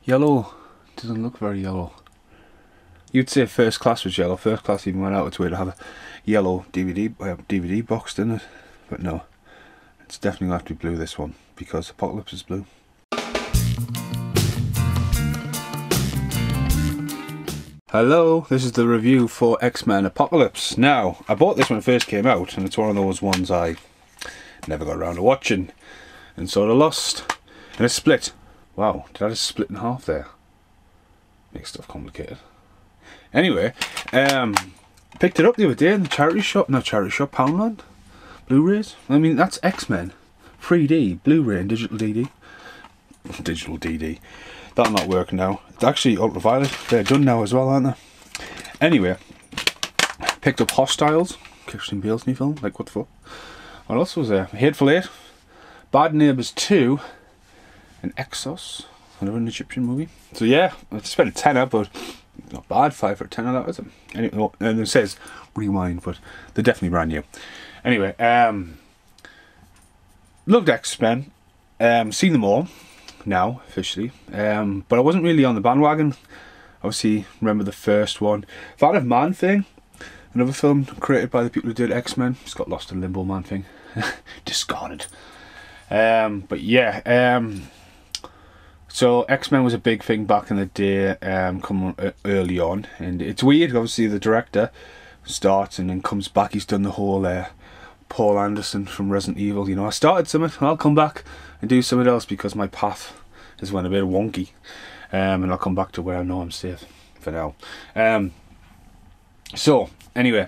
Yellow doesn't look very yellow. You'd say First Class was yellow. First Class even went out its way to have a yellow DVD box, didn't it? But no, it's definitely going to have to be blue, this one, because Apocalypse is blue. Hello, this is the review for X-Men Apocalypse. Now, I bought this when it first came out, and it's one of those ones I never got around to watching, and sort of lost. And it's split. Wow, did I just split in half there? Makes stuff complicated. Anyway, picked it up the other day in the charity shop, Poundland. Blu-rays. I mean, that's X-Men. 3D, Blu-ray and digital DD. Digital DD. That'll not work now. It's actually ultraviolet. They're done now as well, aren't they? Anyway, picked up Hostiles. Christian Bale's new film. Like, what the fuck? What else was there? Hateful Eight. Bad Neighbours 2. And Exos. Another Egyptian movie. So yeah, I spent a tenner, but not bad. 5 for a tenner, that was it. Anyway, and it says rewind, but they're definitely brand new. Anyway, loved X-Men. Seen them all now officially, but I wasn't really on the bandwagon. Obviously, remember the first one, Fan of Man-Thing, another film created by the people who did X-Men. It's got lost in limbo, Man-Thing. Discarded. But yeah, so X-Men was a big thing back in the day, coming early on, and it's weird. Obviously, the director starts and then comes back. He's done the whole Paul Anderson from Resident Evil. You know, I started something, I'll come back and do something else because my path has went a bit wonky, and I'll come back to where I know I'm safe for now. So anyway,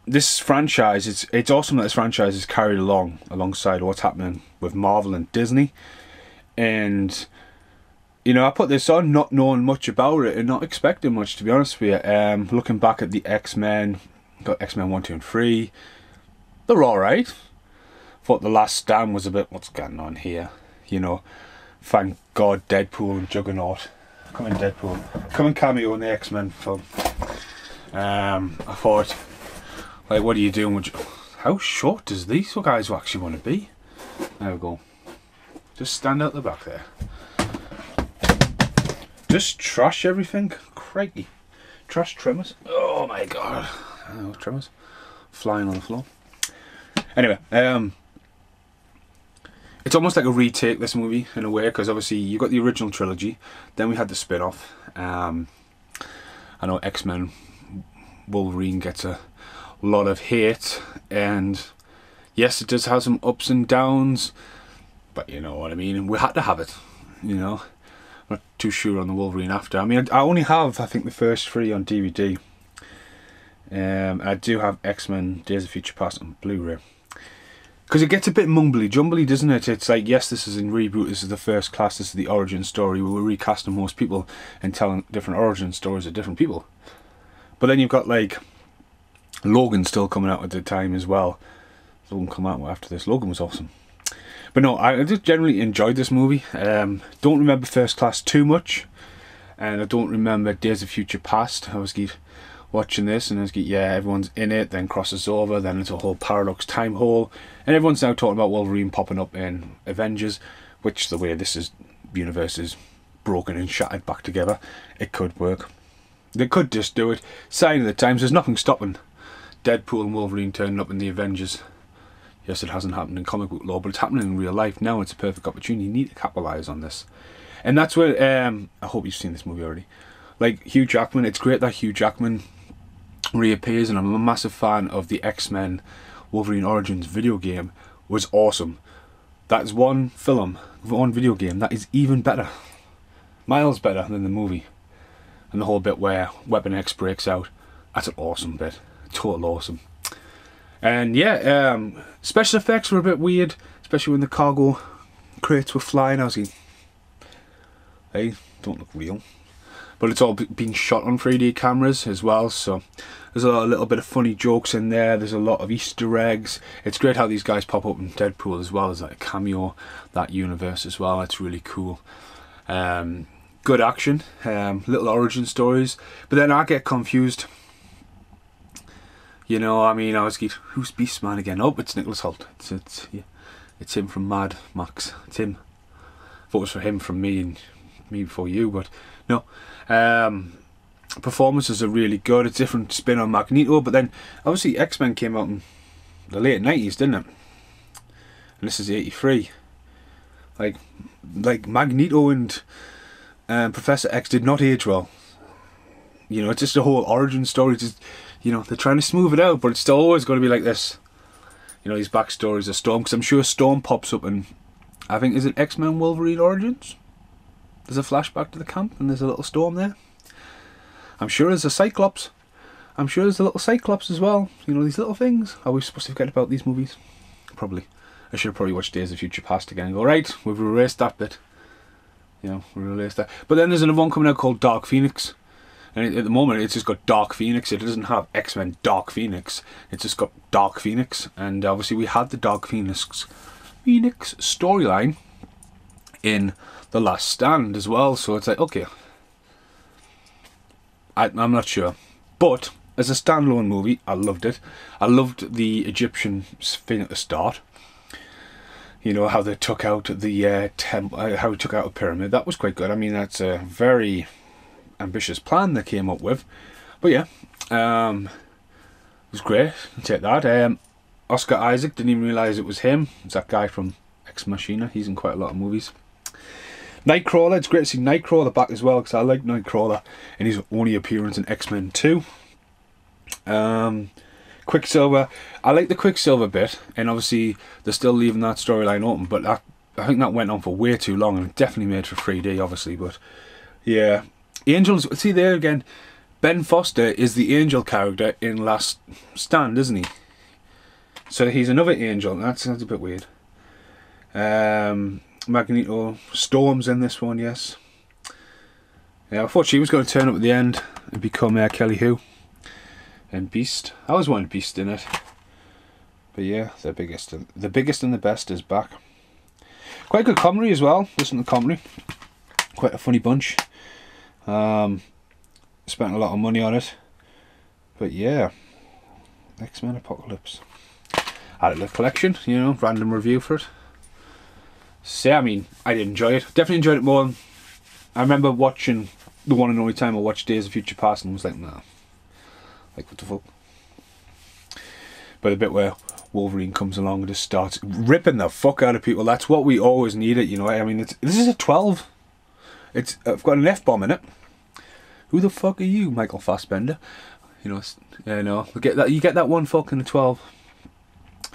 this franchise, it's awesome that this franchise is carried alongside what's happening with Marvel and Disney. And you know, I put this on not knowing much about it and not expecting much, to be honest with you. Looking back at the X-Men, got X-Men 1, 2 and 3, they're alright. Thought The Last Stand was a bit, what's going on here? You know, thank God Deadpool and Juggernaut. Come in, Deadpool. Come and cameo in the X-Men film. I thought, like, what are you doing? How short does these guys actually want to be? There we go. Just stand out the back there. Just trash everything. Crikey. Trash trimmers. Oh my God. Oh, trimmers. Flying on the floor. Anyway, it's almost like a retake, this movie, in a way, because obviously you got the original trilogy, then we had the spin-off. I know X-Men Wolverine gets a lot of hate, and yes, it does have some ups and downs, but you know what I mean, we had to have it, you know. I'm not too sure on the Wolverine after. I mean, I only have, I think, the first 3 on DVD. I do have X-Men Days of Future Past on Blu-ray. Because it gets a bit mumbly jumbly, doesn't it? It's like, yes, this is in reboot, this is the First Class, this is the origin story. We were recasting most people and telling different origin stories of different people. But then you've got, like, Logan still coming out at the time as well. Logan come out after this. Logan was awesome. But no, I just generally enjoyed this movie. Don't remember First Class too much. And I don't remember Days of Future Past. I was watching this and I was yeah, everyone's in it, then crosses over, then it's a whole paradox time hole. And everyone's now talking about Wolverine popping up in Avengers, which, the way this universe is broken and shattered back together, it could work. They could just do it. Sign of the times, there's nothing stopping Deadpool and Wolverine turning up in the Avengers. Yes, it hasn't happened in comic book lore, but it's happening in real life now. It's a perfect opportunity. You need to capitalise on this. And that's where, I hope you've seen this movie already. Like, Hugh Jackman, it's great that Hugh Jackman reappears, and I'm a massive fan of the X-Men Wolverine Origins video game. Was awesome. That is one film, one video game that is even better. Miles better than the movie. And the whole bit where Weapon X breaks out. That's an awesome bit. Total awesome. And yeah, special effects were a bit weird, especially when the cargo crates were flying. I was like, hey, don't look real. But it's all been shot on 3D cameras as well, so there's a little bit of funny jokes in there. There's a lot of Easter eggs. It's great how these guys pop up in Deadpool as well as like a cameo, that universe as well. It's really cool. Good action, little origin stories. But then I get confused. You know, I mean, I was like, who's Beastman again? Oh, it's Nicholas Hoult. It's him from Mad Max. It's him. thought it was for him from me and me before you, but no. Performances are really good. It's a different spin on Magneto, but then obviously X-Men came out in the late 90s, didn't it? And this is 83. Like Magneto and Professor X did not age well. You know, it's just a whole origin story. Just, you know, they're trying to smooth it out, but it's still always going to be like this. You know, these backstories of Storm, because I'm sure Storm pops up and I think, is it X-Men Wolverine Origins? There's a flashback to the camp and there's a little Storm there. I'm sure there's a Cyclops. I'm sure there's a little Cyclops as well. You know, these little things. Are we supposed to forget about these movies? Probably. I should have probably watched Days of Future Past again and go, right, we've erased that bit. You know, we've erased that. But then there's another one coming out called Dark Phoenix. And at the moment it's just got Dark Phoenix. It doesn't have X-Men Dark Phoenix. It's just got Dark Phoenix. And obviously we had the Dark Phoenix storyline in The Last Stand as well. So it's like, okay. I'm not sure. But as a standalone movie, I loved it. I loved the Egyptian thing at the start. You know, how they took out the temple, how they took out a pyramid. That was quite good. I mean, that's a very ambitious plan they came up with. But yeah, it was great. Take that. Oscar Isaac, didn't even realise it was him. It's that guy from Ex Machina. He's in quite a lot of movies. Nightcrawler, it's great to see Nightcrawler back as well, because I like Nightcrawler in his only appearance in X-Men 2. Quicksilver, I like the Quicksilver bit, and obviously they're still leaving that storyline open, but I think that went on for way too long, and definitely made for 3D obviously, but yeah. Angels, see there again, Ben Foster is the Angel character in Last Stand, isn't he? So he's another Angel, that's a bit weird. Magneto, Storm's in this one, yes. Yeah, I thought she was going to turn up at the end and become Kelly Hu. And Beast. I always wanted Beast in it. But yeah, the biggest and the best is back. Quite good comedy as well. Listen to the comedy. Quite a funny bunch. Spent a lot of money on it. But yeah. X-Men Apocalypse. Had a little collection, you know, random review for it. So I mean, I did enjoy it. Definitely enjoyed it more. I remember watching the one and only time I watched Days of Future Past and was like, nah. Like, what the fuck? But the bit where Wolverine comes along and just starts ripping the fuck out of people, that's what we always needed, you know. I mean, this is a 12. I've got an F-bomb in it. Who the fuck are you, Michael Fassbender? You know, yeah, no. You get that one fuck in a 12.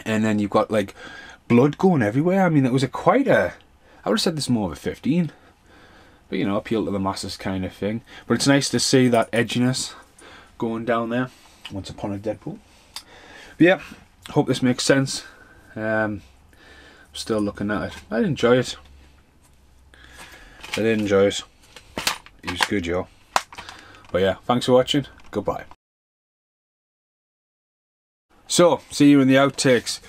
And then you've got, like, blood going everywhere. I mean, it was I would have said this more of a 15. But, you know, appeal to the masses kind of thing. But it's nice to see that edginess going down there. Once Upon a Deadpool. But yeah, hope this makes sense. I'm still looking at it. I did enjoy it. It was good, yo. But yeah, thanks for watching. Goodbye. So, see you in the outtakes.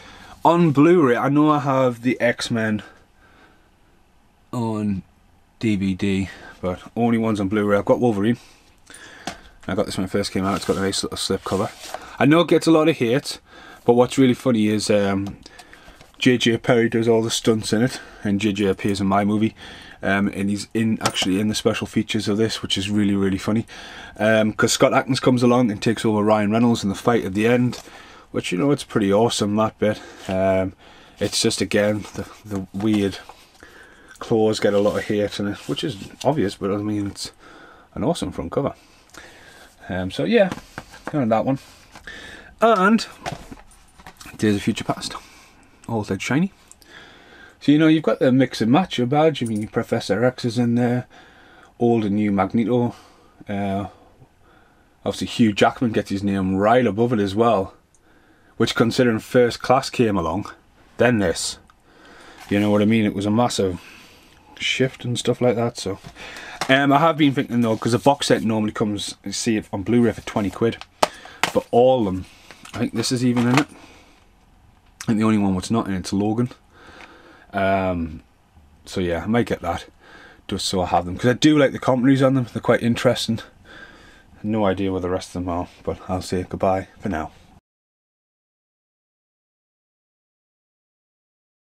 On Blu-ray, I know I have the X-Men on DVD, but only ones on Blu-ray. I've got Wolverine. I got this when it first came out. It's got a nice little slip cover. I know it gets a lot of hate, but what's really funny is JJ Perry does all the stunts in it, and JJ appears in my movie, and he's actually in the special features of this, which is really, really funny. Because Scott Adkins comes along and takes over Ryan Reynolds in the fight at the end, which, you know, it's pretty awesome, that bit. It's just, again, the weird claws get a lot of hate in it, which is obvious, but I mean, it's an awesome front cover. So yeah, going on that one. And Days of Future Past, all dead shiny. So, you know, you've got the mix and match of badge. I mean, Professor X is in there, old and new Magneto. Obviously Hugh Jackman gets his name right above it as well, which, considering First Class came along, then this, you know what I mean, it was a massive shift and stuff like that. So I have been thinking though, because a box set normally comes, you see it on Blu-ray for 20 quid, but all of them, I think this is even in it. I think the only one what's not in it's Logan. So yeah, I might get that just so I have them, because I do like the commentaries on them. They're quite interesting. No idea where the rest of them are, but I'll say goodbye for now.